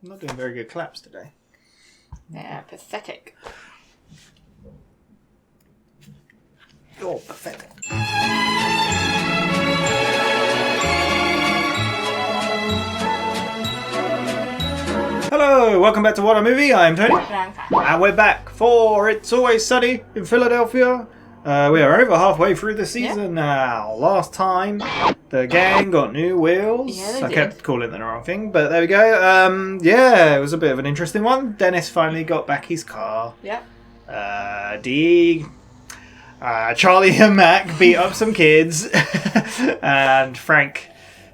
I'm not doing very good claps today. Yeah, pathetic. You're pathetic. Hello, welcome back to WhatAreMovie. I'm Tony. And we're back for It's Always Sunny in Philadelphia. We are over halfway through the season now. Last time, the gang got new wheels. Yeah, they I did. kept calling it the wrong thing, but there we go. Yeah, it was a bit of an interesting one. Dennis finally got back his car. Yep. Charlie and Mac beat up some kids. And Frank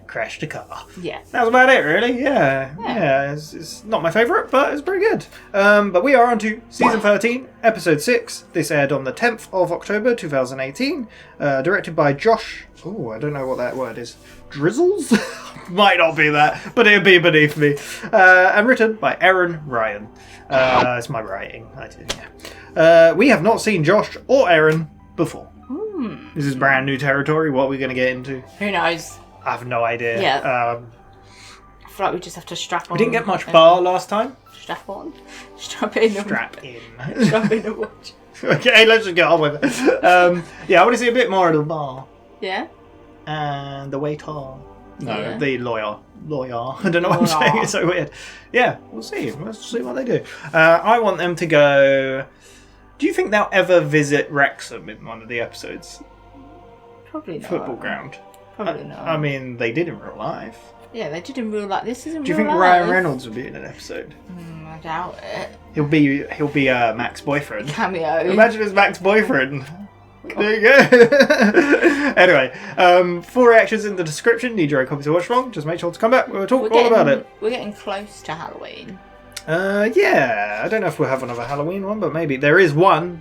crashed a car. Yeah. That was about it, really. Yeah. It's not my favourite, but it's pretty good. But we are on to Season 13, Episode 6. This aired on the 10th of October, 2018. Directed by Josh... Oh, I don't know what that word is. Drizzles? Might not be that, but it'd be beneath me. And written by Erin Ryan. It's my writing. I did, yeah. We have not seen Josh or Erin before. This is brand new territory. What are we going to get into? Who knows? I have no idea. Yeah. I feel like we just have to strap on. We didn't get much bar last time. Strap on? Strap in. Strap in. Strap in and watch. Okay, let's just get on with it. Yeah, I want to see a bit more of the bar. Yeah? And the waiter. No, Yeah. the lawyer. I don't know what I'm saying. It's so weird. Yeah, we'll see. Let's see what they do. I want them to go... Do you think they'll ever visit Wrexham in one of the episodes? Probably not. Football ground. Probably not. I mean, they did in real life. Yeah, they did in real life. This isn't real life. Do you think Ryan Reynolds would be in an episode? I doubt it. He'll be Mac's boyfriend. Cameo. Imagine it's Mac's boyfriend. There you go. Anyway, full reactions in the description. Need your own copy to watch along. Just make sure to come back. We'll talk all about it. We're getting close to Halloween. Yeah. I don't know if we'll have another Halloween one, but maybe there is one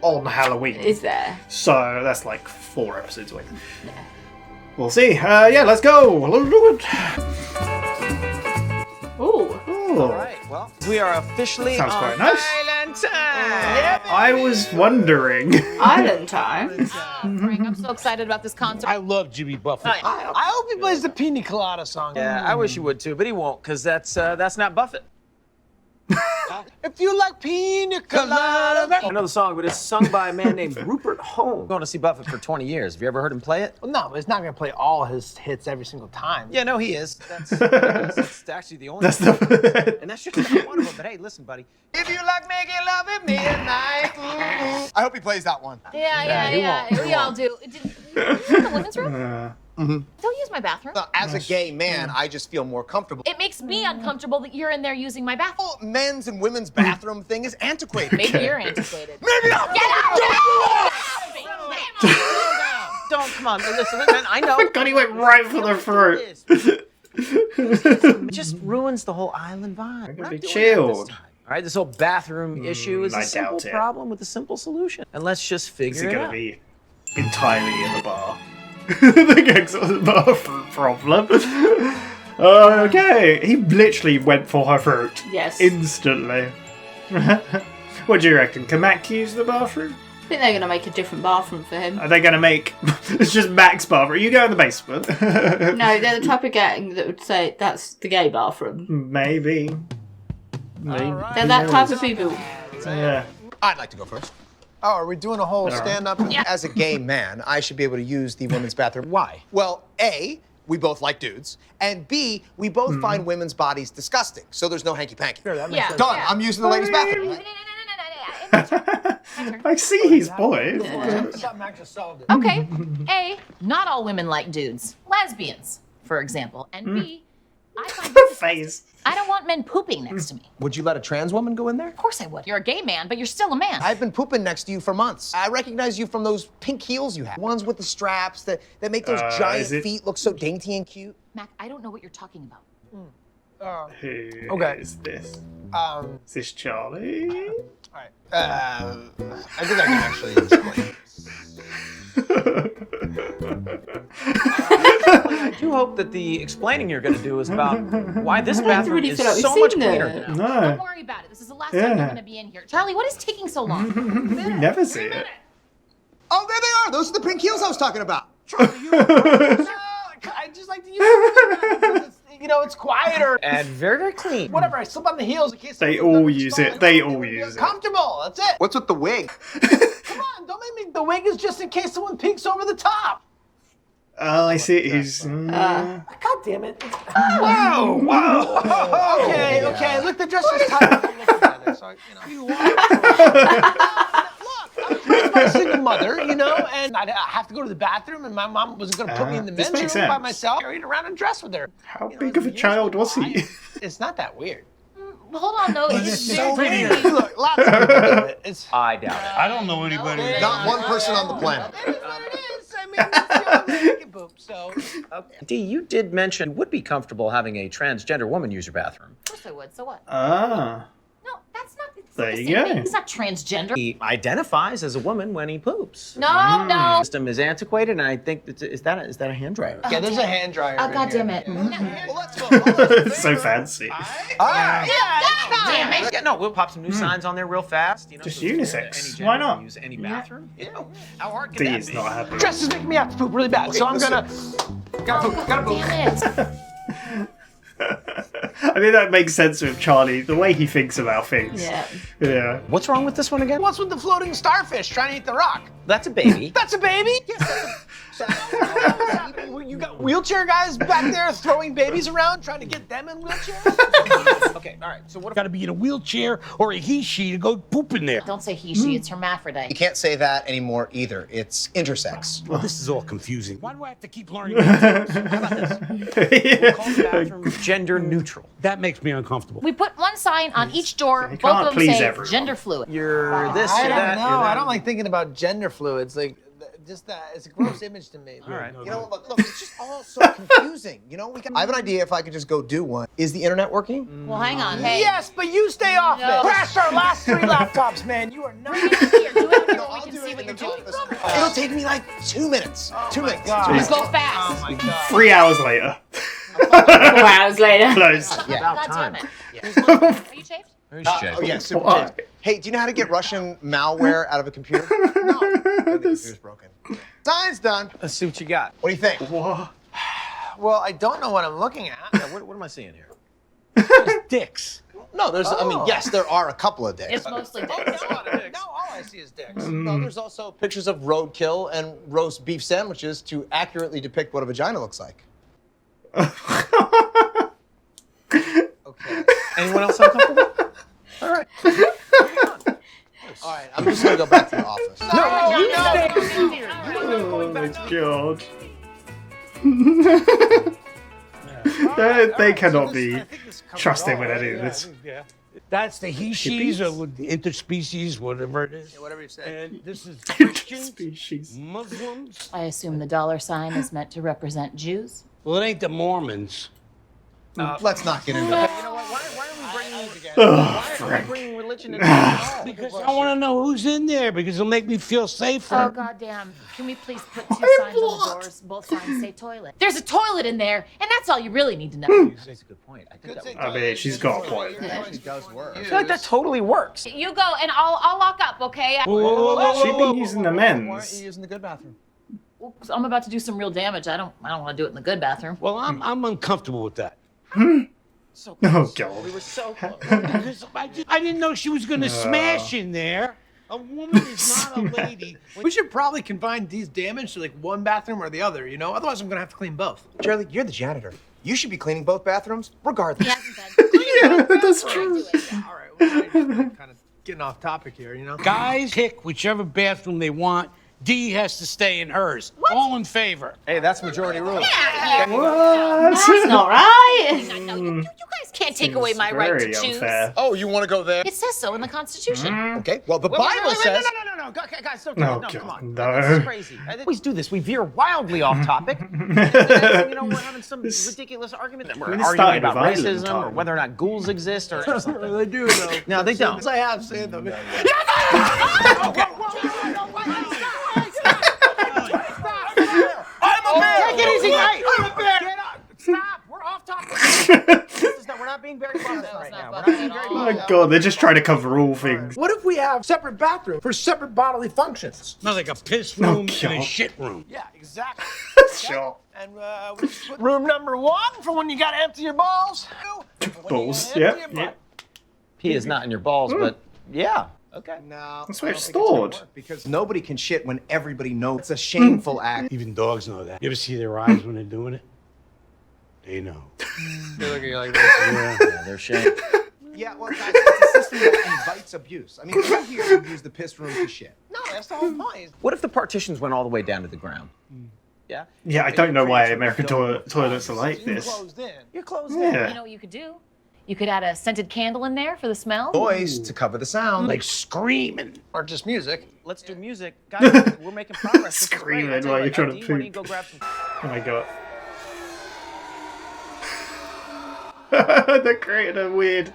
on Halloween. Is there? So that's like 4 episodes away. Yeah. We'll see. Yeah, let's go. Let's do it. Ooh. All right, well, we are officially Sounds on quite nice. Island time. I was wondering. Island time. Frank, I'm so excited about this concert. I love Jimmy Buffett. I hope he plays the Pina Colada song. Yeah, I wish he would too, but he won't, because that's not Buffett. If you like Pina Colada. I know the song, but it's sung by a man named Rupert Holmes. Going to see Buffett for 20 years. Have you ever heard him play it? Well, no, but it's not going to play all his hits every single time. Yeah, no, he is. That's actually the only one. And that's just not one of them. But hey, listen, buddy. If you like making love at midnight. I hope he plays that one. Yeah. We all do. Did you use the women's room? Don't use my bathroom. As a gay man, I just feel more comfortable. It makes me uncomfortable that you're in there using my bathroom. The men's and women's bathroom thing is antiquated. Maybe you're antiquated. Maybe I'm Get out! Don't, come on. Listen, man, I know. God, he went right for the throat. It just ruins the whole island vibe. We're gonna not be doing chilled. that this time. All right, this whole bathroom issue is I a simple doubt it. problem with a simple solution. And let's just figure Is it it going out. to be entirely in the bar? The gang's on the bar problem. Okay, he literally went for her throat. Yes. Instantly. What do you reckon? Can Mac use the bathroom? I think they're going to make a different bathroom for him. Are they going to make... It's just Mac's bathroom. You go in the basement. No, they're the type of gang that would say that's the gay bathroom. Maybe. They're that type of people. Yeah. I'd like to go first. Oh, are we doing a whole stand-up? As a gay man, I should be able to use the women's bathroom. Why? Well, A, we both like dudes, and B, we both find women's bodies disgusting, so there's no hanky-panky. Sure, that makes Yeah. sense. Done. I'm using the ladies' bathroom. No. My turn. I see his point. I thought Max just solved it. Okay. A, not all women like dudes. Lesbians, for example. And B, I find Face. I don't want men pooping next to me. Would you let a trans woman go in there? Of course I would. You're a gay man, but you're still a man. I've been pooping next to you for months. I recognize you from those pink heels you have. Ones with the straps that make those giant is it- feet look so dainty and cute. Mac, I don't know what you're talking about. Who Okay. is this? Um, Is this Charlie? all right. I think I can actually explain. I do hope that the explaining you're going to do is about why this don't bathroom really is feel like we've so much seen cleaner it. now. No. Don't worry about it. This is the last time you're Yeah. going to be in here. Charlie, what is taking so long? We never see it. Oh, there they are. Those are the pink heels I was talking about. I just like to use it. you know, it's quieter. And very, very clean. Whatever, I slip on the heels in case They someone all doesn't use respond. it. They all use it. Comfortable, that's it. What's with the wig? Come on, don't make me. The wig is just in case someone peeks over the top. I see. He's. God damn it. Whoa, whoa. Okay, look, the dress is tight. Together, so, you know. I'm a single mother, you know, and I'd have to go to the bathroom, and my mom wasn't going to put me in the This men's makes room by sense. myself, carried around and dress with her. How You know, big of a years child go was by, he? It's not that weird. Well, hold on, no. It's So very weird. Look, lots of people do it. It's I doubt it. I don't know anybody. Not one person on the planet. It is what it is. I mean, it's the only way to get boobs, so. Okay. Dee, you did mention you would be comfortable having a transgender woman use your bathroom. Of course I would. So what? Ah. No, that's not. It's There not the you same go. thing. He's not transgender. He identifies as a woman when he poops. No, The no. system is antiquated, and I think is that a hand dryer? Yeah, there's a hand dryer. Oh, in God here. damn it. Well, let's go. It's so fancy. All right. Damn it. Yeah, no, we'll pop some new signs on there real fast. You know, Just so it's unisex. fair to any gender Why not? to use any bathroom. You know, how hard can Dee that is be? not happy. Dress is making me have to poop really bad, so I'm gonna. Gotta poop. Gotta poop. Damn it. I think that makes sense with Charlie, the way he thinks about things. Yeah. Yeah. What's wrong with this one again? What's with the floating starfish trying to eat the rock? That's a baby. That's a baby? Yes, you got wheelchair guys back there throwing babies around, trying to get them in wheelchairs? Okay, all right. So what if Got to be in a wheelchair or a he/she to go poop in there. Don't say he, she. It's hermaphrodite. You can't say that anymore either. It's intersex. Well, this is all confusing. Why do I have to keep learning? These things? call the bathroom gender neutral? That makes me uncomfortable. We put one sign on each door. You Both can't of them please say everyone. gender fluid. You're this, I you're don't that. know. you're that. I don't like thinking about gender fluids. Like, just that. It's a gross image to me. All right. You know, look, it's just all so confusing. You know, I have an idea if I could just go do one. Is the internet working? Well, hang on. Hey. Yes, but you stay off No. it. Crash our last 3 laptops, man. You are not. Here, do it here. We I'll can do see it what in you're the doing. office. It'll take me like 2 minutes. 2 minutes. God. You Jeez. go fast. Oh my god. 3 hours later. 4 hours later. Closed. About God time. damn it. Are you shaved? Who's Oh, yeah, super What? changed. Hey, do you know how to get Russian malware out of a computer? No. The computer's broken. Sign's done. Let's see what you got. What do you think? What? Well, I don't know what I'm looking at. Yeah, what am I seeing here? Dicks. No, there's, I mean, yes, there are a couple of dicks. It's mostly Oh, dicks. no, all I see is dicks. No, there's also pictures of roadkill and roast beef sandwiches to accurately depict what a vagina looks like. Okay. Anyone else uncomfortable? All right. All right, I'm just gonna go back to the office. Oh my god. They cannot be trusting with any of this. That's the he/she's or with the interspecies, whatever it is. Yeah, whatever you say. And this is Christians, Species. Muslims. I assume the dollar sign is meant to represent Jews. Well, it ain't the Mormons. Let's not get into that. You know what? Why are we bringing Frank. bringing religion into this at all? Because I want to know who's in there, because it'll make me feel safer. Oh, goddamn. Can we please put 2 signs on the doors? Both signs say toilet. There's a toilet in there, and that's all you really need to know. That's a good point. I think that would I mean, she's got a point. It does work. I feel like that totally works. You go, and I'll lock up, okay? Whoa, whoa, whoa, whoa, She'd whoa, be using the Why aren't men's. you using the good bathroom? Oops, I'm about to do some real damage. I don't want to do it in the good bathroom. Well, I'm uncomfortable with that. So Oh close. god. We were so close. Because I didn't know she was going to smash in there. A woman is not a lady. We should probably confine these damage to like one bathroom or the other, you know? Otherwise, I'm gonna have to clean both. Charlie, you're the janitor. You should be cleaning both bathrooms, regardless. He hasn't been. Yeah, that's true. All right, well, kind of getting off topic here, you know? Guys pick whichever bathroom they want. D has to stay in hers. All in favor. Hey, that's majority rule. That's not right. No, you guys can't take away my right Very to choose. unfair. Oh, you want to go there? It says so in the Constitution. Okay, well, the Bible says... No, guys, don't Oh, no, come God, on. no. This is crazy. I always do this. We veer wildly off topic. And then, you know, we're having some ridiculous argument that we're mean, it arguing started about with Ireland racism or time. whether or not ghouls exist or something. They do, though. No, they don't. As I have said them. Take it easy, I'm a bear. Get up. Stop. We're off topic. We're not being very fun right now. We're not being very Oh my god, they're just trying to cover all things. What if we have separate bathrooms for separate bodily functions? Not like a piss room and a God. shit room. Yeah, exactly. Shot. And we just put room number 1 for when you gotta empty your balls. Balls, When you gotta yeah, empty your butt. Pee is not in your balls, but yeah. Okay. No, That's I where don't it's think it's gonna stored. work because nobody can shit when everybody knows. It's a shameful act. Even dogs know that. You ever see their eyes when they're doing it? They know. They're looking like this. Yeah. Yeah, they're shame. Yeah, well, guys, it's a system that invites abuse. I mean, you here use the piss room to shit. No, that's the whole point. What if the partitions went all the way down to the ground? Yeah? Yeah, I don't know why American toilets are like You this. closed in. You're closed in. Yeah. You know what you could do? You could add a scented candle in there for the smell. Noise to cover the sound. Like screaming. Or just music. Let's do music. Guys, we're making progress. This is great. Screaming I'll tell while you you're what, trying to Dean, why don't you poop. go grab some... Oh my god. They created a weird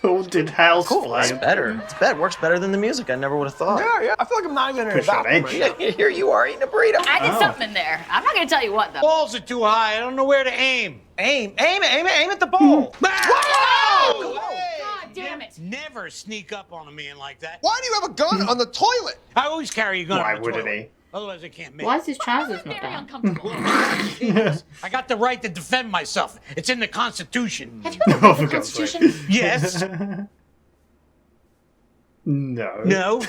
haunted house Cool, that's playing. better. It's better. Works better than the music. I never would have thought. Yeah. I feel like I'm not even in a Push on bathroom edge. right now. Here you are eating a burrito. I did something in there. I'm not gonna tell you what though. Balls are too high. I don't know where to aim. Aim at the bowl. Whoa! God damn it. Never sneak up on a man like that. Why do you have a gun on the toilet? I always carry a gun. Why on the wouldn't toilet. he? Otherwise, I can't make Why it. is his trousers not Very down? uncomfortable. I got the right to defend myself. It's in the Constitution. Have you ever Oh, read for the God's sake. Constitution? Yes. No. No.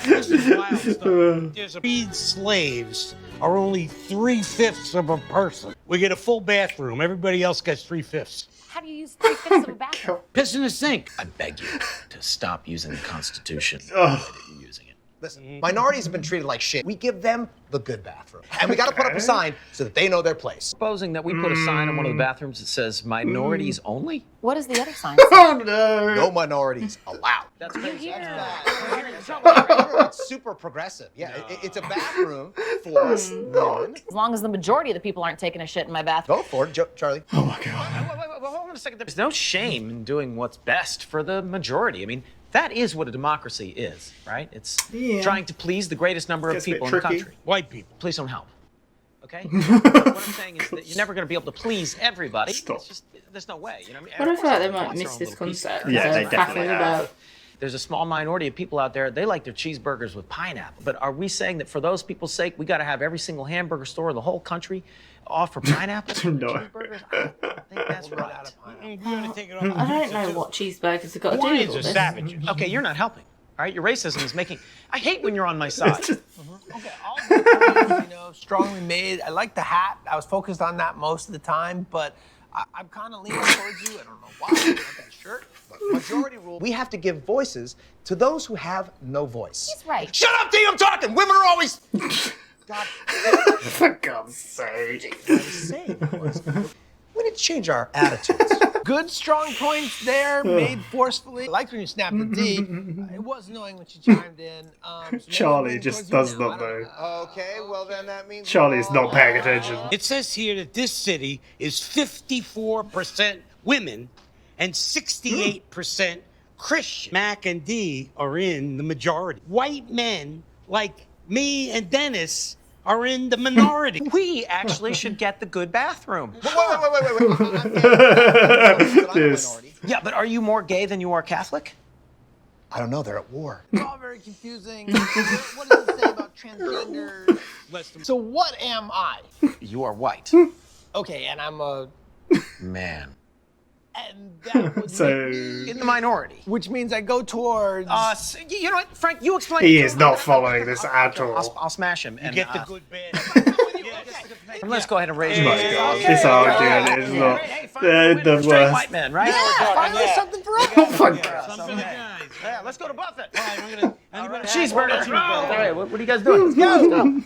This is wild stuff. There's freed slaves are only 3/5 of a person. We get a full bathroom. Everybody else gets 3/5. How do you use 3/5 of a bathroom? Piss in the sink. I beg you to stop using the Constitution. Oh. You're using it. Listen, minorities have been treated like shit. We give them the good bathroom. And we gotta put up a sign so that they know their place. Supposing that we put a sign on one of the bathrooms that says minorities only? What does the other sign say? Oh no. No minorities allowed. That's crazy. It's super progressive. Yeah, it's a bathroom for women. As long as the majority of the people aren't taking a shit in my bathroom. Go for it, Charlie. Oh my god. Wait, hold on a second. There's no shame in doing what's best for the majority. I mean, that is what a democracy is, right? It's trying to please the greatest number of Gets a bit people in the tricky. country. White people. Please don't help. Okay? What I'm saying is that you're never going to be able to please everybody. Stop. It's just, there's no way. You know what I What mean? I feel like they Everyone might wants their miss own this little piece of concept. it. Yeah, of they definitely cracking have. about. There's a small minority of people out there, they like their cheeseburgers with pineapple. But are we saying that for those people's sake, we got to have every single hamburger store in the whole country offer pineapple? No. Cheeseburgers? I don't think that's right. You gotta take it off. I don't know what cheeseburgers have got to do with Hawaiians all are this. savages. Okay, you're not helping. All right, your racism is making. I hate when you're on my side. Okay, all the strongly made. I like the hat. I was focused on that most of the time, but I'm kind of leaning towards you. I don't know why. I like that shirt. But majority rule, we have to give voices to those who have no voice. He's right. Shut up, D, I'm talking! Women are always... God, For God's sake. what I was saying was, we need to change our attitudes. Good, strong points there, made forcefully. I liked when you snapped the D. It was annoying when she chimed in. So maybe Charlie leaning just towards does you now. not I don't know. Okay, well then that means... Charlie's not paying attention. It says here that this city is 54% women and 68% Christian. Mac and D are in the majority. White men like me and Dennis are in the minority. We actually should get the good bathroom. Wait. I'm gay. This. Yeah, but are you more gay than you are Catholic? I don't know, they're at war. It's all very confusing. What does it say about transgender? So what am I? You are white. Okay, and I'm a... Man. And that would So make me, In the minority. which means I go towards... You know what, Frank, you explain He it to is him. not following this at I'll all. smash him. And, Get the good bad. Let's go ahead and raise Oh my your god, this argument is not the straight worst. white men, right? yeah, finally something for us. Oh my god. Some for the guys. Yeah, let's go to Buffett. Anybody- Cheeseburger. All right, what are you guys doing? Let's go.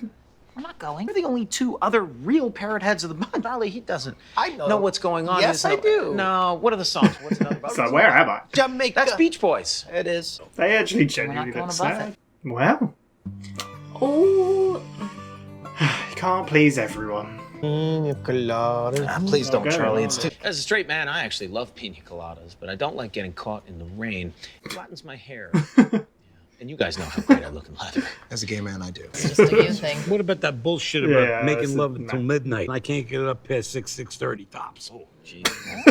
I'm not going. We're the only two other real parrot heads of the bunch. Charlie, he doesn't I know. what's going on. Yes, He doesn't I know- do. No, what are the songs? What's another about? So where am I? Jamaica. That's Beach Boys. It is. They actually We're not genuinely going look to sad. Buffett. Well, Oh, you can't please everyone. Please don't, Okay. Charlie. It's too... As a straight man, I actually love pina coladas, but I don't like getting caught in the rain. It flattens my hair. Yeah. And you guys know how great I look in leather. As a gay man, I do. It's just a you thing. What about that bullshit about Yeah, that's making love a- until midnight? I can't get it up past 6:30 tops. Oh, jeez.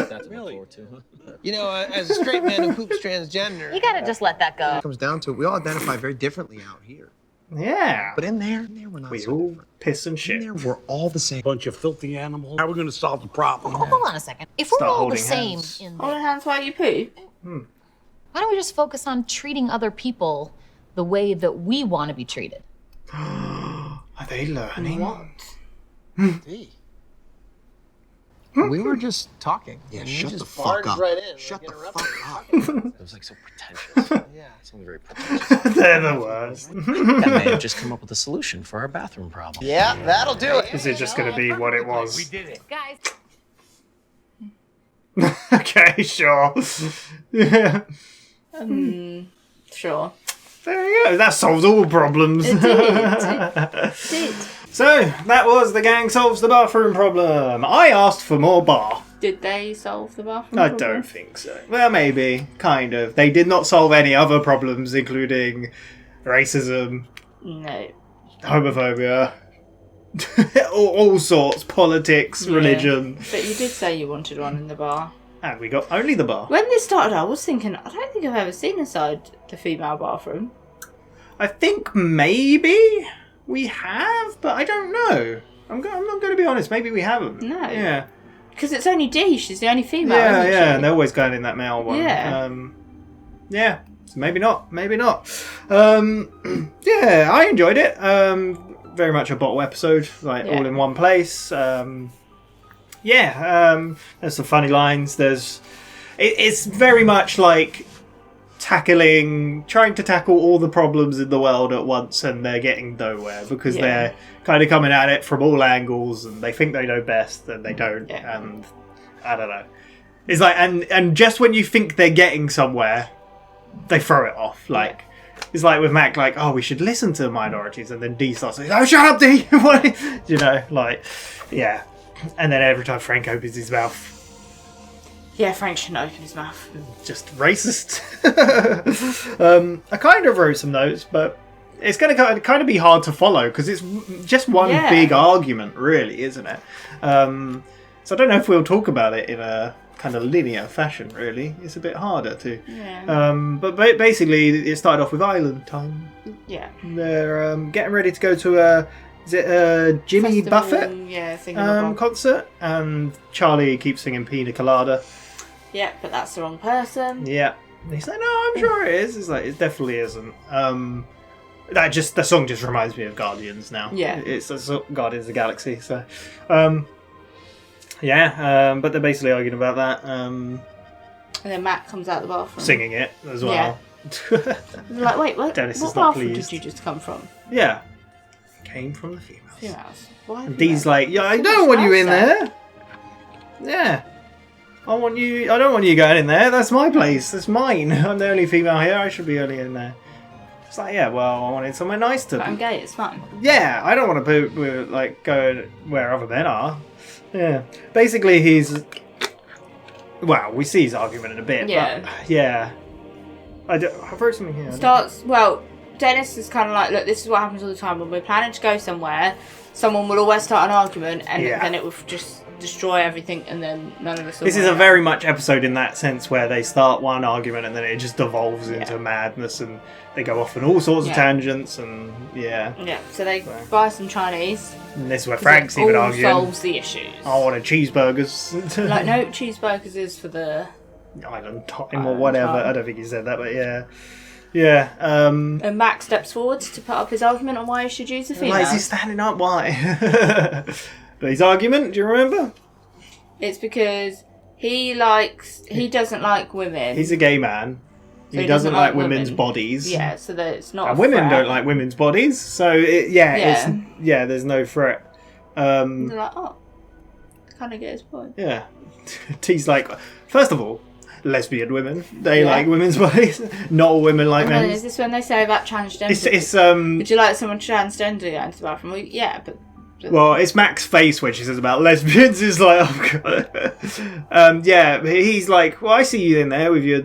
That's really forward to, huh? You know, as a straight man who poops transgender, You gotta just let that go. It comes down to it, we all identify very differently out here. Yeah. But in there we're not We so all different. piss and In shit. there, we're all the same. Bunch of filthy animals. How are we going to solve the problem? Hold on a second. If we're Start all the holding same hands. in Holding there, hands while you poop. why don't we just focus on treating other people the way that we want to be treated? Are they learning? What? Hey. We were just talking. Yeah, And you shut just the fuck barged up. right in, Shut like, the interrupted fuck me. up. It was like so pretentious. Yeah. Something very pretentious. They're the worst. That may have just come up with a solution for our bathroom problem. Yeah, that'll do it. Is it just going to be what it We was? did it. Guys, Okay, sure. Yeah. Sure. There you go. That solves all problems. It did. So, that was The Gang Solves the Bathroom Problem. I asked for more bar. Did they solve the bathroom I problem? don't think so. Well, maybe. Kind of. They did not solve any other problems, including racism, No. homophobia, all sorts, politics, Yeah. religion. But you did say you wanted one in the bar. And we got only the bar. When this started, I was thinking, I don't think I've ever seen inside the female bathroom. I think maybe we have, but I don't know. I'm not going to be honest. Maybe we haven't. No. Yeah. Because it's only Dee, she's the only female, Yeah, isn't yeah. she? And they're always going in that male one. Yeah. Yeah. So maybe not. Maybe not. Yeah, I enjoyed it. Very much a bottle episode, like Yeah. all in one place. There's some funny lines. It's very much like trying to tackle all the problems in the world at once, and they're getting nowhere because Yeah. they're kind of coming at it from all angles, and they think they know best, and they don't. Yeah. And I don't know. It's like, and just when you think they're getting somewhere, they throw it off. Like, it's like with Mac, like, oh, we should listen to minorities, and then D starts saying, oh, shut up, D! What? You know, like, yeah. And then every time Frank opens his mouth, Yeah, Frank shouldn't open his mouth. just racist. I kind of wrote some notes, but it's going to kind of be hard to follow because it's just one Yeah. big argument, really, isn't it? So I don't know if we'll talk about it in a kind of linear fashion, really. It's a bit harder to. Yeah. But basically, it started off with Island Time. Yeah. They're getting ready to go to a Jimmy Festival, Buffett Yeah, thingamabob. concert, and Charlie keeps singing Pina Colada. Yeah, but that's the wrong person. Yeah. And he's like, no, I'm sure it is. It's like, it definitely isn't. The song just reminds me of Guardians now. Yeah. It's Guardians of the Galaxy, so. But they're basically arguing about that, And then Matt comes out the bathroom. singing it as well. They're like, wait, what Dennis is what not bathroom pleased. did you just come from? Yeah. Came from the females. Females. Why? And Dee's like, yeah, I don't want you in there. Yeah. I don't want you going in there. That's my place. That's mine. I'm the only female here. I should be only in there. It's like, yeah, well, I wanted somewhere nice to But I'm gay, it's fine. Yeah, I don't want to go where other men are. Yeah. Basically, well, we see his argument in a bit. Yeah. But, yeah. I wrote something here. Dennis is kind of like, look, this is what happens all the time. When we're planning to go somewhere, someone will always start an argument, and Yeah. then it will just destroy everything, and then none of us will This is want a it. very much episode in that sense where they start one argument and then it just devolves into Yeah. madness and they go off on all sorts of Yeah. tangents and yeah. Yeah, so they buy some Chinese. And this is where 'cause Frank's it even all arguing. solves the issues. I wanted cheeseburgers. Like, no, cheeseburgers is for the... Island time or Island whatever. time. I don't think he said that, but yeah. Yeah. And Max steps forward to put up his argument on why he should use the females. Why is he standing up? Why? But his argument, do you remember? It's because he doesn't like women. He's a gay man. So He doesn't like women's women. bodies. Yeah, so that it's not And a women threat. don't like women's bodies, so there's no threat. They're like, oh, kind of get his point. Yeah. T's like, first of all, lesbian women, they Yeah. like women's bodies. Not all women like And then is men's. this when they say about transgender? It's Would you like someone transgender to go into the bathroom? Well, yeah, but well, it's Mac's face when she says about lesbians. Is like, oh god. He's like, well, I see you in there with your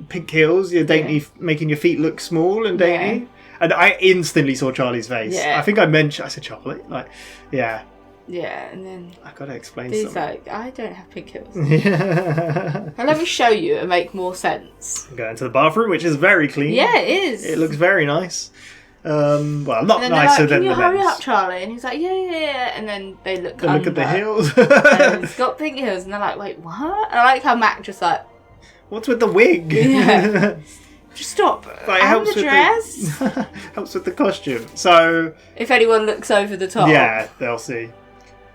pink heels, your dainty, making your feet look small and dainty. Yeah. And I instantly saw Charlie's face. Yeah. I think I said Charlie. Like, yeah, yeah, and then I gotta explain he's something. like, I don't have pink heels. Yeah. And let me show you and make more sense. Go into the bathroom, which is very clean. Yeah, it is. It looks very nice. Well, not And then nicer they're than like, can you the hurry men's. up, Charlie? And he's like, yeah. And then they look They look at the heels. and it's got pink heels, and they're like, wait, what? And I like how Mac just like, What's with the wig? Yeah. just stop. Like, And the dress. helps with the costume. So If anyone looks over the top. yeah, they'll see.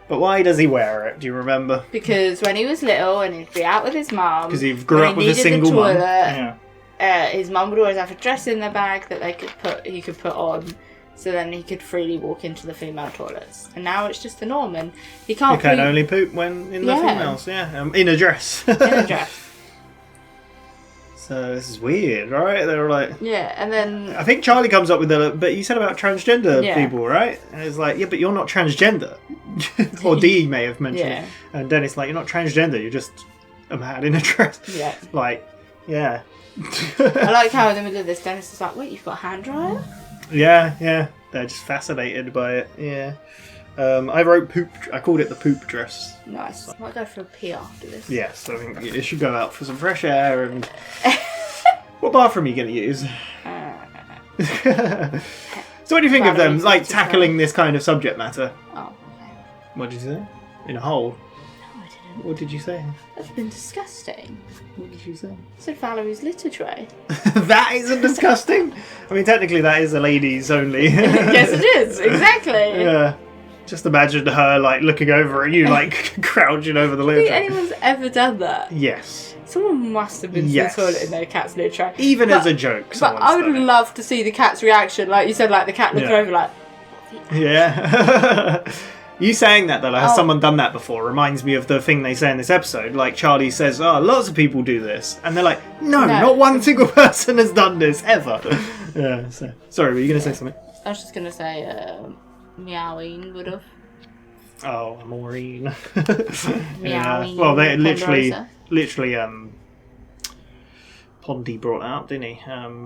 But why does he wear it? Do you remember? Because when he was little and he'd be out with his mum. Because he grew when up he with a needed the single mum. toilet, Yeah. His mum would always have a dress in their bag that he could put on, so then he could freely walk into the female toilets. And now it's just the norm, and he can't. You can poop only poop when in the Yeah. females. Yeah, in a dress. in a dress. So this is weird, right? They were like. Yeah, and then I think Charlie comes up with but you said about transgender Yeah. people, right? And it's like, yeah, but you're not transgender. Or Dee may have mentioned Yeah. it. And Dennis like, you're not transgender, you're just a man in a dress. Yeah. Like, yeah. I like how in the middle of this, Dennis is like, "Wait, you've got a hand dryer?" Yeah. They're just fascinated by it. Yeah. I wrote poop. I called it the poop dress. Nice. I might go for a pee after this. Yes, I think you should go out for some fresh air and. What bathroom are you going to use? So, what do you think of them, Batteries, like just tackling this kind of subject matter? Oh, okay. What did you say? In a hole. No, I didn't. What did you say? That's been disgusting. What did you say? I said Valerie's litter tray. That isn't disgusting. I mean, technically, that is a ladies only. Yes, it is. Exactly. Yeah. Just imagine her like looking over at you, like crouching over the Do you lid. think anyone's ever done that? Yes. Someone must have been Yes. to the toilet in their cat's litter tray. Even But- as a joke. But someone's I would done it. love to see the cat's reaction. Like you said, like the cat looking Yeah. over, like, Yeah. You saying that though, like, has Oh. someone done that before? Reminds me of the thing they say in this episode. Like Charlie says, "Oh, lots of people do this," and they're like, "No, No. not one single person has done this ever." Yeah. So, sorry, were you going to say something? I was just gonna say, meowing would have. Oh, Maureen. Meowing. Well, they literally, Ponderosa. Pondy brought that up, didn't he?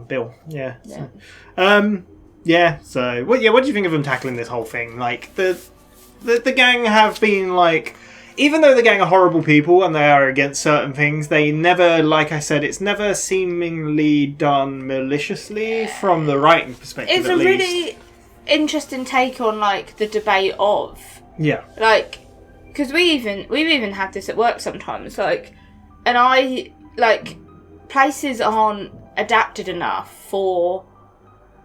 Bill. Yeah. Yeah. Yeah. So, what do you think of them tackling this whole thing? Like the gang have been like, even though the gang are horrible people and they are against certain things, they never, like I said, it's never seemingly done maliciously from the writing perspective. It's at a least. really interesting take on like the debate of Yeah. like, because we've even had this at work sometimes, like, and I like places aren't adapted enough for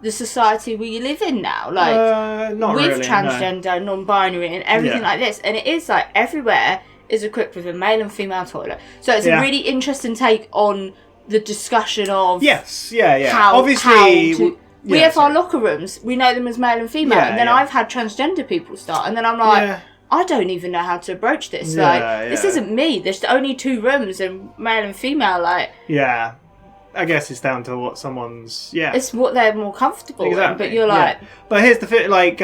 the society we live in now, like not with really, no. transgender, non-binary, and everything Yeah. like this, and it is like everywhere is equipped with a male and female toilet, so it's Yeah. a really interesting take on the discussion of Yes. Yeah. how Obviously. we yeah, have sorry. our locker rooms, we know them as male and female, Yeah, and then yeah. I've had transgender people start, and then I'm like, Yeah. I don't even know how to approach this. Yeah, Like, this yeah. isn't me. There's only 2 rooms, and male and female. Like, Yeah. I guess it's down to what someone's. Yeah. it's what they're more comfortable in. Exactly. But you're like, yeah. But here's the thing, like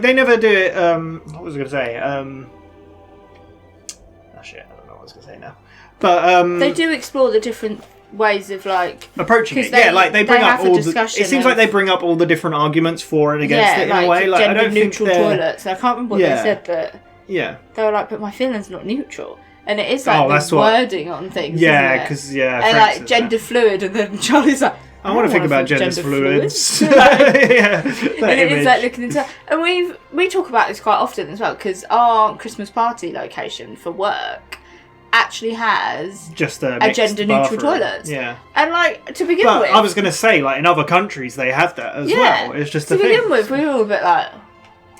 they never do it. What was I gonna say? Oh shit, I don't know what I was gonna say now. But they do explore the different ways of like approaching 'cause it, yeah, like they bring up have a all the. It discussion seems of- like they bring up all the different arguments for and against yeah, it in like a way. Like I gender don't think neutral they're. toilets. I can't remember what Yeah. they said, but Yeah. they were like, but my feeling's not neutral, and it is like Oh, that's the what- wording on things. Yeah, isn't it? because yeah. And Frank like says gender fluid, and then Charlie's like, I want to think wanna about gender fluids. fluids. Yeah, that And it is image. like looking into, and we talk about this quite often as well, because our Christmas party location for work actually has just a gender neutral toilet. Yeah. And like to begin But with, I was going to say, like in other countries, they have that as well. It's just to a thing. begin with, we were all a bit like,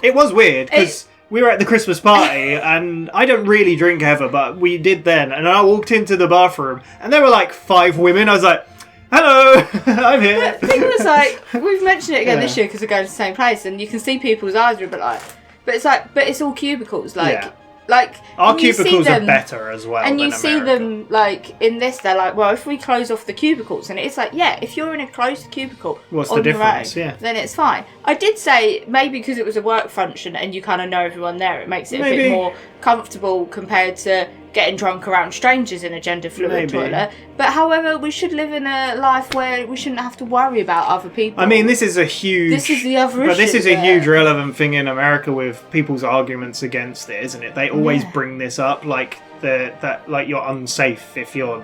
It was weird because we were at the Christmas party and I don't really drink ever, but we did then. And I walked into the bathroom and there were like 5 women. I was like, "Hello, I'm here." the thing was like, we've mentioned it again Yeah. this year because we're going to the same place, and you can see people's eyes are a bit like, but it's like, but it's all cubicles, like. Yeah. Like Our and you see cubicles are them- better as well. And you than see America. them, like, in this, they're like, well, if we close off the cubicles, and it's like, yeah, if you're in a closed cubicle What's the on your difference? own, Yeah. then it's fine. I did say, maybe because it was a work function and you kind of know everyone there, it makes it a Maybe. bit more comfortable compared to getting drunk around strangers in a gender fluid Maybe. toilet. But however, we should live in a life where we shouldn't have to worry about other people. I mean, this is a huge. This is the other But this issue is a there. huge relevant thing in America with people's arguments against it, isn't it? They always Yeah. bring this up, like that, like you're unsafe if you're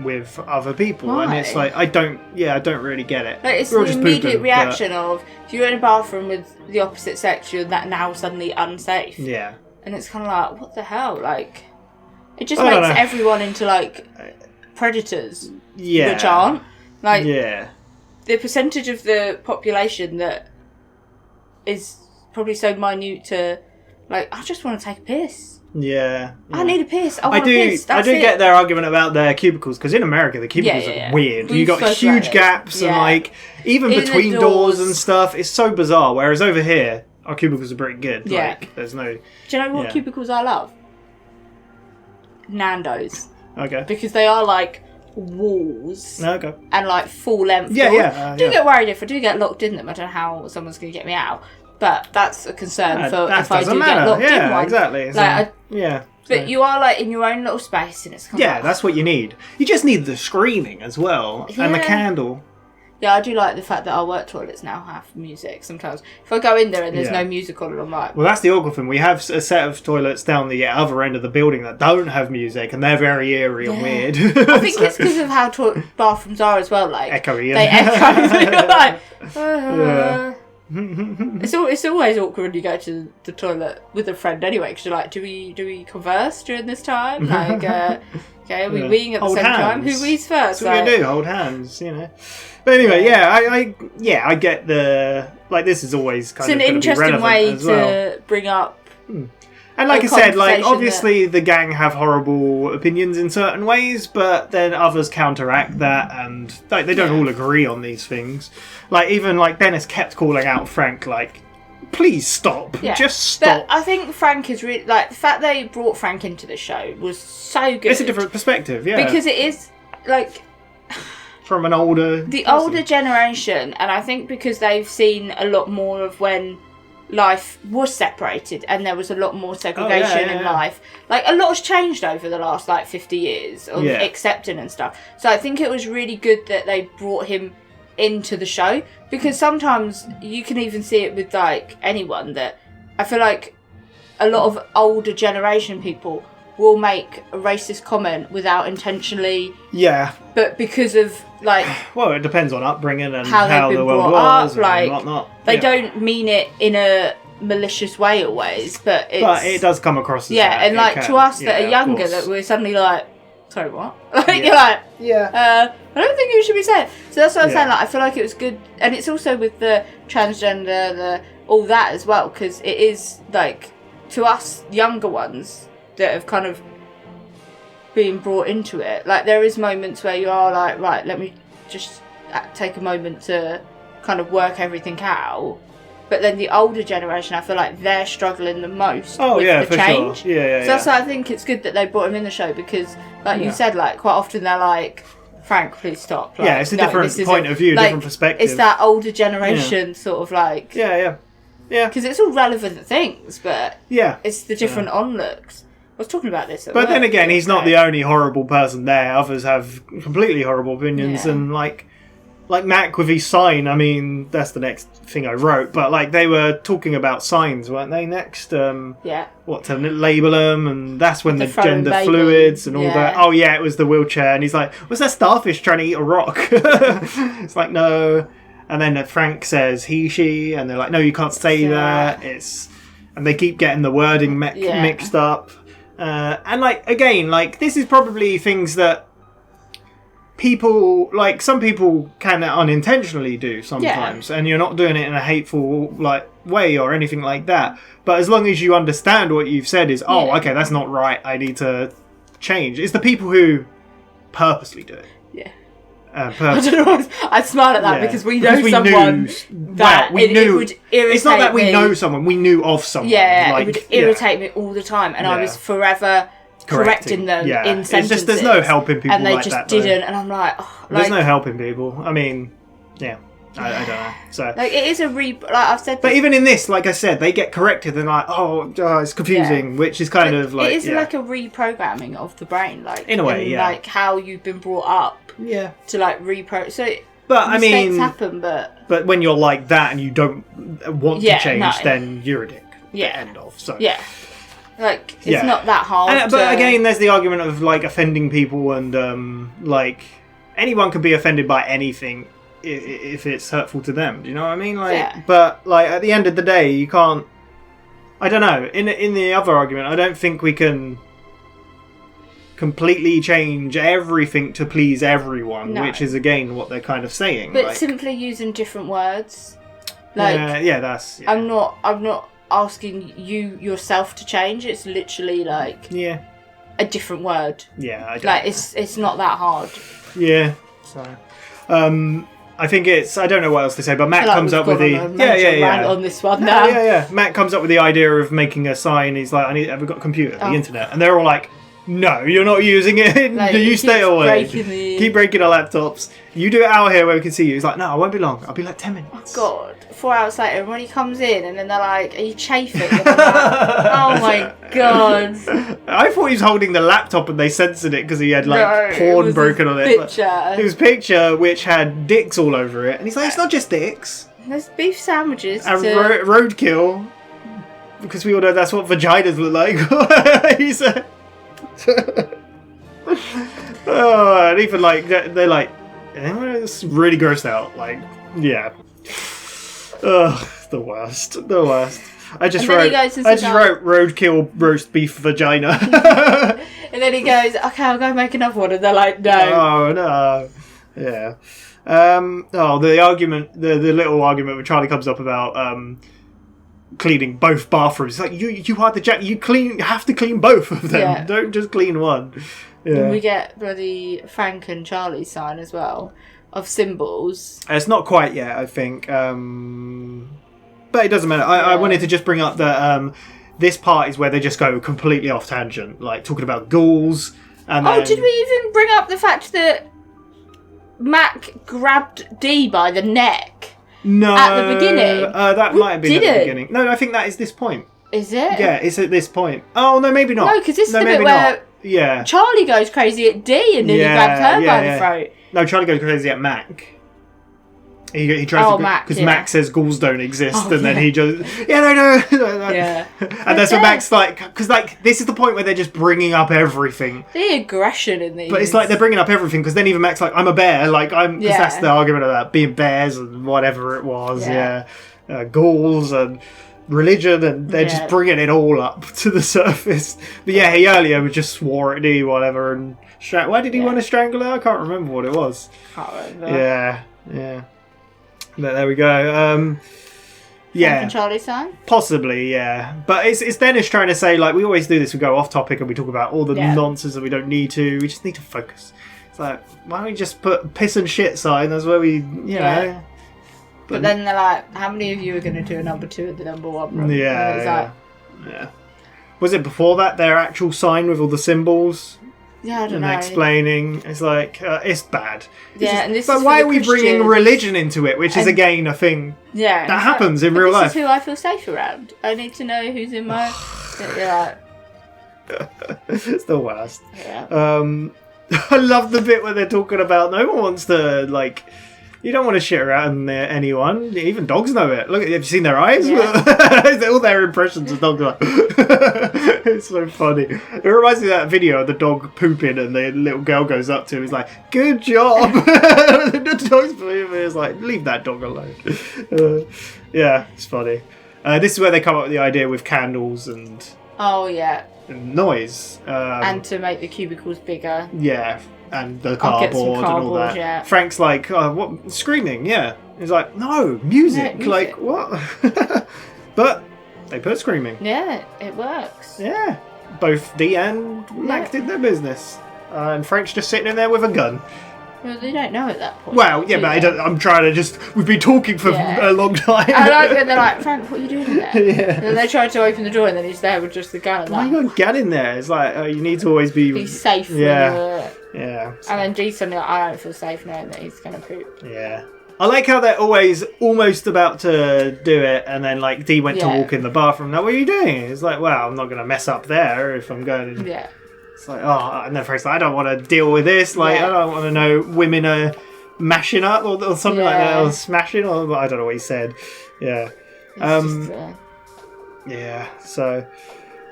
with other people, Why? and it's like I don't really get it. Like, it's We're all the just immediate pooping, reaction of if you're in a bathroom with the opposite sex, you're that now suddenly unsafe. but, yeah. And it's kind of like, what the hell? Like, it just I don't makes know. everyone into like predators, Yeah. which aren't. Like, Yeah. the percentage of the population that is probably so minute to, like, I just want to take a piss. Yeah. I need a piss. I I want do. a piss. That's I do it. get their argument about their cubicles because in America the cubicles Yeah. are weird. We've You got spoken huge about it. gaps and Yeah. like even In the between doors doors. and stuff. It's so bizarre. Whereas over here, our cubicles are pretty good. Yeah. Like, there's no. Do you know what Yeah. cubicles I love? Nando's. Okay. Because they are like walls Okay. and like full length. Yeah, doors. yeah, I do yeah. get worried if I do get locked in them. I don't know how someone's going to get me out. But that's a concern for That if I doesn't do matter. get locked in Yeah, one. exactly. So, Like, yeah. but you are like in your own little space and it's kind of Yeah, like, that's what you need. You just need the screening as well and the Yeah. candle. Yeah, I do like the fact that our work toilets now have music sometimes. If I go in there and there's Yeah. no music on, I'm like, Well, that's the awkward thing. We have a set of toilets down the other end of the building that don't have music, and they're very eerie and Yeah. weird. I think it's because of how bathrooms are as well. Like Echoey, they yeah. echo. You're like, Yeah. it's always awkward when you go to the toilet with a friend anyway, because you're like, do we converse during this time? Like, okay, are we Yeah. weeing at the Hold same time? hands. Who wees first? That's what you do, hold hands, you know. But anyway, I get the this is always kind It's of an going to be interesting relevant way as well. to bring up. And like a I said, like conversation obviously the gang have horrible opinions in certain ways, but then others counteract that, and like they don't all agree on these things. Like even like Dennis kept calling out Frank, like, please stop, Yeah. just stop. But I think Frank is really like the fact they brought Frank into the show was so good. It's a different perspective, yeah, because it is like from an older the person. older generation, and I think because they've seen a lot more of when life was separated and there was a lot more segregation in life. Like a lot has changed over the last like 50 years of accepting and stuff. So I think it was really good that they brought him into the show, because sometimes you can even see it with like anyone that I feel like a lot of older generation people will make a racist comment without intentionally, but because of like well, it depends on upbringing and how how they've the been world brought was up, like and whatnot. they don't mean it in a malicious way always, but it does come across as that. and It like can. to us that Yeah, are of younger, course. that we're suddenly like, sorry, what? Like you're like, I don't think you should be saying. So that's what I'm saying. Like I feel like it was good, and it's also with the transgender, the all that as well, because it is like to us younger ones that have kind of been brought into it. Like there is moments where you are like, right, let me just take a moment to kind of work everything out. But then the older generation, I feel like they're struggling the most with the for change. sure. Yeah. So that's why I think it's good that they brought him in the show, because, like you said, like quite often they're like, "Frank, please stop." Like, it's a different this point isn't- of view, like, different perspective. It's that older generation sort of like, Yeah. because it's all relevant things, but Yeah. it's the different onlooks. I was talking about this. At But then work again, he's not day. the only horrible person there. Others have completely horrible opinions, Yeah. and like Mac with his sign. I mean, that's the next thing I wrote. But like they were talking about signs, weren't they? Next, what to label them, and that's when the throwing gender baby. fluids and all Yeah. that. Oh yeah, it was the wheelchair, and he's like, "Was that starfish trying to eat a rock?" It's like no. And then Frank says he, she, and they're like, "No, you can't say that." And they keep getting the wording mixed up. And like again, like this is probably things that people, like some people can unintentionally do sometimes, and you're not doing it in a hateful like way or anything like that. But as long as you understand what you've said is, okay, that's not right, I need to change. It's the people who purposely do it. I don't know. I smile at that because we know someone that we it knew. would irritate It's not that we me. know someone; we knew of someone. Yeah, like, it would irritate me all the time, and I was forever correcting them in sentences. It's just there's no helping people and they like just that, though. didn't. And I'm like, there's no helping people. I mean, I don't know. So like it is a like I've said. But even in this, like I said, they get corrected and like, it's confusing, which is kind of like it is like a reprogramming of the brain, like in a way, like how you've been brought up. Yeah. To like so. But I mistakes mean, happen, but when you're like that and you don't want to change, no. then you're a dick. Yeah. End of. So yeah. Like, it's Yeah. not that hard. But again, there's the argument of like offending people, and like anyone can be offended by anything if it's hurtful to them. Do you know what I mean? Like, Yeah. but like at the end of the day, you can't. I don't know. In the other argument, I don't think we can completely change everything to please everyone, No. which is again what they're kind of saying. But like, simply using different words. Like, that's I'm not asking you yourself to change. It's literally like yeah, a different word. yeah. I don't Like, know. it's not that hard. Yeah. So, I think it's. I don't know what else to say, but Matt I feel like comes we've up with gone the on a major rant on this one now. Yeah. Matt comes up with the idea of making a sign. He's like, Have we got a computer, the internet? And they're all like, no, you're not using it. Like, You he stay keeps away. Keep breaking our laptops. You do it out here where we can see you. He's like, no, I won't be long. I'll be like 10 minutes. God, 4 hours later, and when he comes in, and then they're like, "Are you chafing?" And I'm like, oh my god! I thought he was holding the laptop and they censored it because he had like No, it porn was broken his on it. picture. It was a picture which had dicks all over it, and he's like, it's not just dicks. There's beef sandwiches. And to... roadkill, because we all know that's what vaginas look like. He said. Oh, and even like they're like, it's really grossed out. Like, yeah. Ugh, the worst. I just And then he wrote goes and sits down. roadkill roast beef vagina. And then he goes, "Okay, I'll go make another one," and they're like, "No." Oh no. Yeah. The argument, the little argument where Charlie comes up about cleaning both bathrooms. It's like you are the jack. You have to clean both of them. Yeah. Don't just clean one. And Yeah. we get bloody Frank and Charlie's sign as well of symbols. It's not quite yet, I think. But it doesn't matter. I wanted to just bring up that this part is where they just go completely off tangent, like talking about ghouls. And Oh, then... did we even bring up the fact that Mac grabbed Dee by the neck? No. at the beginning? That We might have been at the didn't. beginning. No, I think that is this point. Is it? Yeah, it's at this point. Oh, no, maybe not. No, because this is the maybe bit where not. Yeah. Charlie goes crazy at Dee and then he grabs her by the throat. No, Charlie goes crazy at Mac. He tries Oh, to Mac, because yeah. Mac says ghouls don't exist, Oh, and then yeah. he just no. Yeah. And that's when Mac's like, because like this is the point where they're just bringing up everything. The aggression in these. But it's like they're bringing up everything because then even Mac's like, I'm a bear, like because Yeah. that's the argument about being bears and whatever it was, Yeah. ghouls and religion, and they're just Yeah. bringing it all up to the surface. But yeah, he earlier just swore at Dee, whatever, and why did he want to strangle her? I can't remember what it was. Can't remember. Yeah. But there we go. Frank Yeah. and Charlie sign? Possibly, yeah. But it's Dennis trying to say, like, we always do this, we go off topic and we talk about all the Yeah. nonsense that we don't need to. We just need to focus. It's like, why don't we just put piss and shit sign? That's where we, you know. But then they're like, how many of you are going to do a number 2 at the number 1 room? Yeah, And it's yeah. Yeah. Was it before that, their actual sign with all the symbols? Yeah, I don't And know. explaining. It's like, it's bad. Yeah, and this but is why for are the we bringing Christians. religion into it, which is, And- again, a thing Yeah. that it's happens like, in but real this life? is who I feel safe around. I need to know who's in my... yeah. It's the worst. Yeah. I love the bit where they're talking about no one wants to, like, you don't want to shit around anyone. Even dogs know it. Look, have you seen their eyes? Yeah. All their impressions of dogs are like, it's so funny. It reminds me of that video of the dog pooping and the little girl goes up to him. He's like, good job. The dog's pooping. It's like, leave that dog alone. Yeah, it's funny. This is where they come up with the idea with candles and Oh, yeah. noise. And to make the cubicles bigger. Yeah, and the I'll get some cardboard and all cardboard, that. yeah. Frank's like, what? Screaming, yeah. He's like, no, music. Yeah, music. Like, what? But they put screaming. Yeah, it works. Yeah. Both Dee and Mac did their business. And Frank's just sitting in there with a gun. Well, they don't know at that point. Well, yeah, do but they? I'm trying to just... We've been talking for Yeah. a long time. I like when they're like, Frank, what are you doing in there? Yeah. And then they try to open the door and then he's there with just the gun. And Why like, you got a gun in there? It's like, you need to always be safe Yeah. when you're... Yeah. And then Dee's suddenly like, I don't feel safe knowing that he's going to poop. Yeah. I like how they're always almost about to do it, and then, like, Dee went to Yeah. walk in the bathroom. Now, what are you doing? It's like, well, I'm not going to mess up there if I'm going... Yeah. It's like, oh, and then Frank's like, I don't want to deal with this. Like, Yeah. I don't want to know women are mashing up or something like that, Yeah. or smashing, or I don't know what he said. Yeah. It's just, Yeah, so...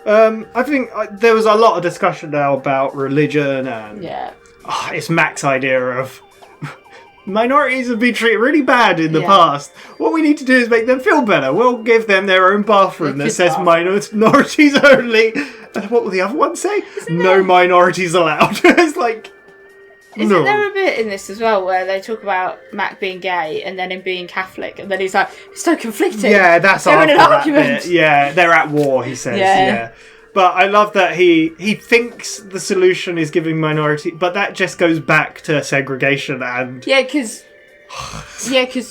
I think there was a lot of discussion now about religion and it's Mac's idea of minorities have been treated really bad in the past. What we need to do is make them feel better. We'll give them their own bathroom that says minorities only. And what will the other one say? No minorities allowed. It's like... Isn't there a bit in this as well where they talk about Mac being gay and then him being Catholic, and then he's like, it's so conflicting. Yeah, that's they're in an argument. Bit. Yeah, they're at war, he says. Yeah. But I love that he thinks the solution is giving minority, but that just goes back to segregation and... Yeah, because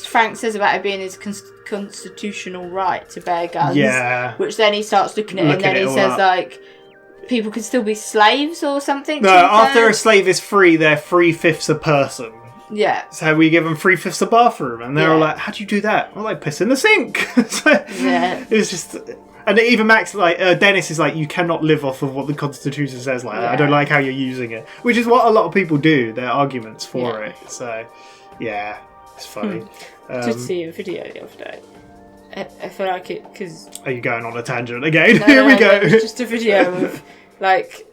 Frank says about it being his constitutional right to bear guns. Yeah. Which then he starts looking at it, and then he says, like, people could still be slaves or something. No, after a slave is free, they're 3/5 a person. Yeah. So we give them 3/5 a bathroom, and they're all like, how do you do that? Well, like, piss in the sink. It's just... And even Max, like, Dennis is like, you cannot live off of what the Constitution says. Like, I don't like how you're using it. Which is what a lot of people do. Their arguments for it. So, yeah, it's funny. Just see a video the other day. I feel like it, because... Are you going on a tangent again? No, Here we go. It was just a video of, like,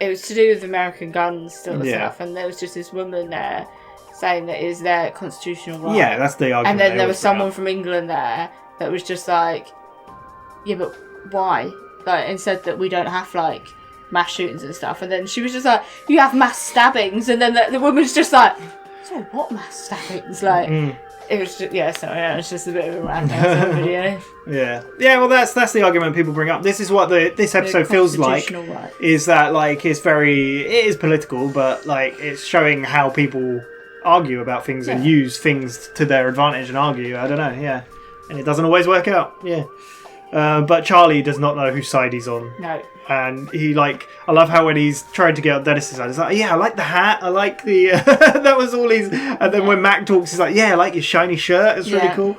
it was to do with American guns sort of stuff, and there was just this woman there saying that it is their constitutional right. Yeah, that's the argument. And then there was someone from England there that was just like, yeah, but why? Like, and said that we don't have, like, mass shootings and stuff. And then she was just like, you have mass stabbings. And then the woman's just like, so what mass stabbings? Like, it was just, it was just a bit of a random video. Yeah, well, that's the argument people bring up. This is what this episode feels like. Right. Is that, like, it is political, but, like, it's showing how people argue about things and use things to their advantage and argue. I don't know, and it doesn't always work out. But Charlie does not know whose side he's on. No. And he, like, I love how when he's trying to get on Dennis's side, he's like, I like the hat, I like the, that was all he's, and then when Mac talks, he's like, I like your shiny shirt, it's really cool.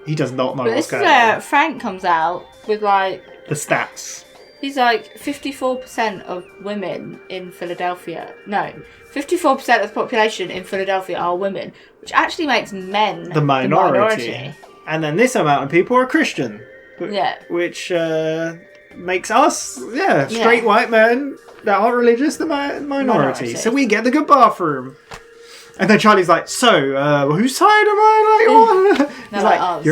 He does not know what's going on. This is where Frank comes out with, like... The stats. He's like, 54% of women in Philadelphia, 54% of the population in Philadelphia are women, which actually makes men the minority. And then this amount of people are Christian. Which makes us, straight white men that aren't religious, the minority. So we get the good bathroom. And then Charlie's like, so, whose side am I? Like, he's like, us.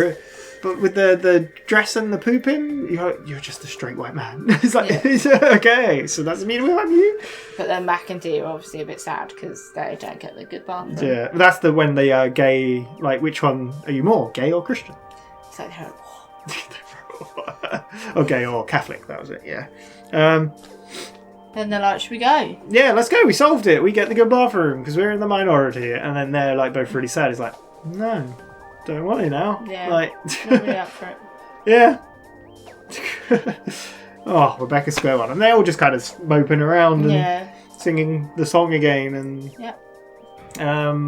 But with the dress and the pooping, you're just a straight white man. It's like, okay, so does it mean we love you? But then Mac and Dee are obviously a bit sad because they don't get the good bathroom. Yeah, that's when they are gay, like, which one are you more, gay or Christian? It's like, they're or gay or Catholic, that was it, Then they're like, should we go? Yeah, let's go, we solved it, we get the good bathroom because we're in the minority. And then they're like both really sad. He's like, no, don't want it now. Yeah, like, not really up for it. Yeah. Oh, Rebecca's square one. And they're all just kind of moping around and singing the song again. And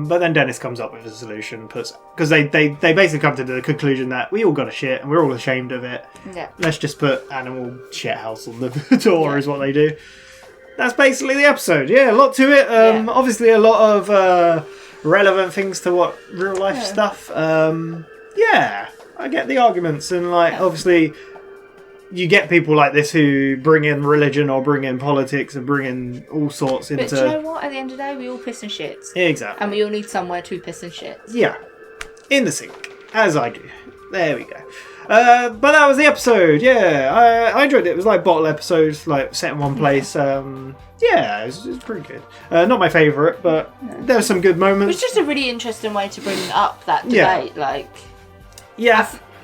but then Dennis comes up with a solution, because they basically come to the conclusion that we all got a shit and we're all ashamed of it. Yeah. Let's just put animal shit house on the door is what they do. That's basically the episode. Yeah, a lot to it. Obviously a lot of relevant things to what real life stuff. I get the arguments, and like obviously you get people like this who bring in religion or bring in politics and bring in all sorts into... But do you know what? At the end of the day, we all piss and shits. Exactly. And we all need somewhere to piss and shits. Yeah. In the sink. As I do. There we go. But that was the episode. Yeah. I enjoyed it. It was like bottle episodes, like set in one place. It was pretty good. Not my favourite, but there were some good moments. It was just a really interesting way to bring up that debate.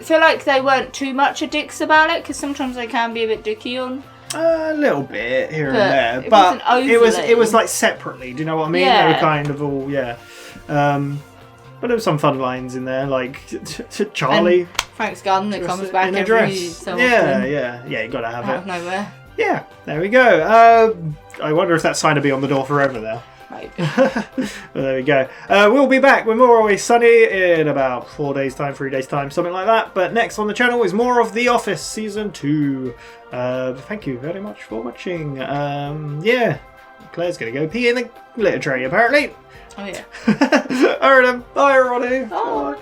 I feel like they weren't too much of dicks about it, because sometimes they can be a bit dicky on. A little bit here and there, it but wasn't it was like separately. Do you know what I mean? Yeah. They were kind of all but there were some fun lines in there, like Charlie. And Frank's gun that comes back in a every dress. so Yeah, often. you got to have Out it. of nowhere. Yeah, there we go. I wonder if that sign will be on the door forever now. Maybe. Well, there we go. We'll be back with more Always Sunny in about 4 days' time, 3 days' time, something like that. But next on the channel is more of The Office Season 2. Thank you very much for watching. Claire's going to go pee in the litter tray, apparently. Oh, yeah. Alright then. Bye, everybody. Bye.